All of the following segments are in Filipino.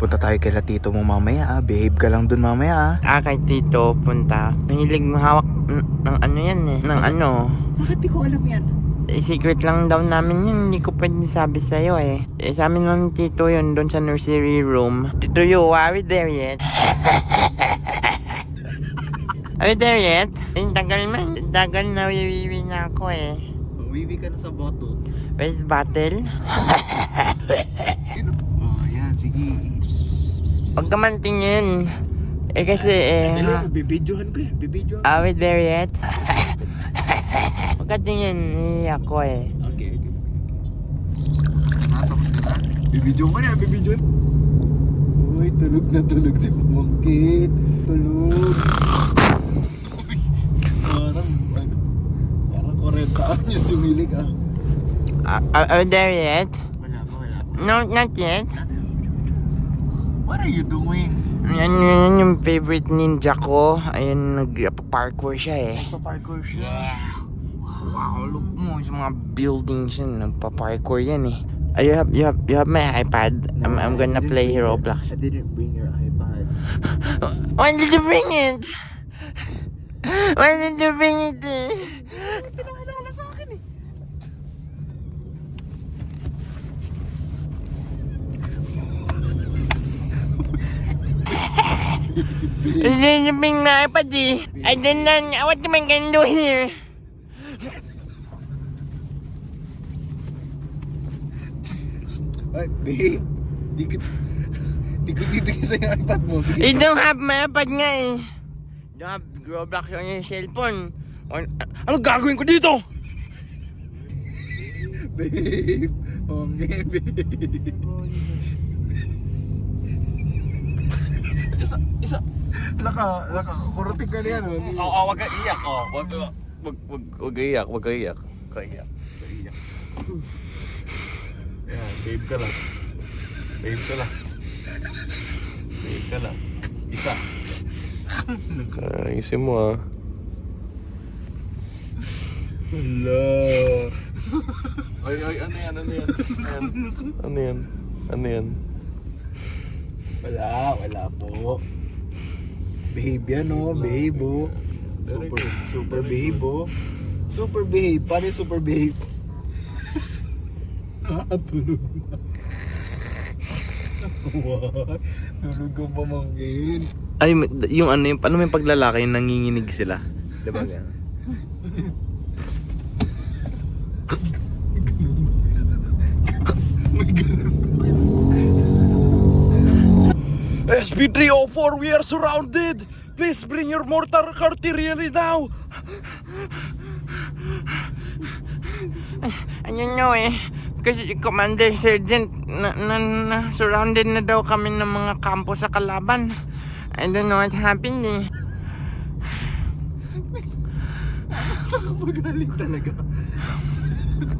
Punta tayo kay tito mo mamaya Behave ka lang dun mamaya Kay tito punta. Mahilig mahawak ng ano yan eh. Ng ano. Bakit di ko alam yan? Secret lang daw namin yun. Hindi ko pwede sabi sa'yo eh. Sa amin ng tito yun doon sa nursery room. Tito you, are we there yet? Are we there yet? Tagal man. Tagal na wiwiwi na ako eh. Wiwi ka na sa bottle. Where's battle? Oh yan, sige. Huwag ka man tingin. Kasi Bibidyohan ko yan, bibidyohan. Are we there yet? Huwag ka tingin. Ako eh. Okay. Tapos ka na. Bibidyohan ko na, bibidyohan. Uy, tulog na tulog si Pumangkin. Tulog. Parang 40 anyos yung hilig Are we there yet? Wala pa. No, not yet. What are you doing? Yan yung favorite ninja ko. Ayun, nag-parkour siya eh. Nagpa-parkour siya. Yeah. Wow, look mo sa mga buildings yun. Nagpa-parkour yan eh. You have my iPad? I'm gonna play Roblox. I didn't bring your iPad. Why did you bring it? Why did you bring it? Pinaalala sa akin eh. Did you bring my iPad eh? I didn't know what am I gonna do here? Ay, babe. Di ko bibigay sa'yo yung iPad mo. Sige. You don't have my iPad nga eh. You don't have Roblox on your cellphone. Ano gagawin ko dito? Babe. Okay, babe. Isa. Nakakakurating ka niyan. Wag ka iyak, Wag ka iyak. Yan, babe ka lang. Isa. Ayusin mo Hala. Ay, ano yan? Wala po. Babe yan babe Super babe Super babe. Paano yung super babe? Tulog na. What? Tulog ang pamangkin. Ay, yung ano yung, paano may paglalaki yung nanginginig sila? Diba yan? SP304, we are surrounded! Please bring your mortar artillery now! Ano nyo eh. Kasi Commander Sergeant na surrounded na daw kami ng mga kampo sa kalaban. I don't know what happened eh. Saan ka magaling talaga?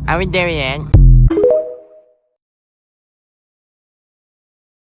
Are we there yet?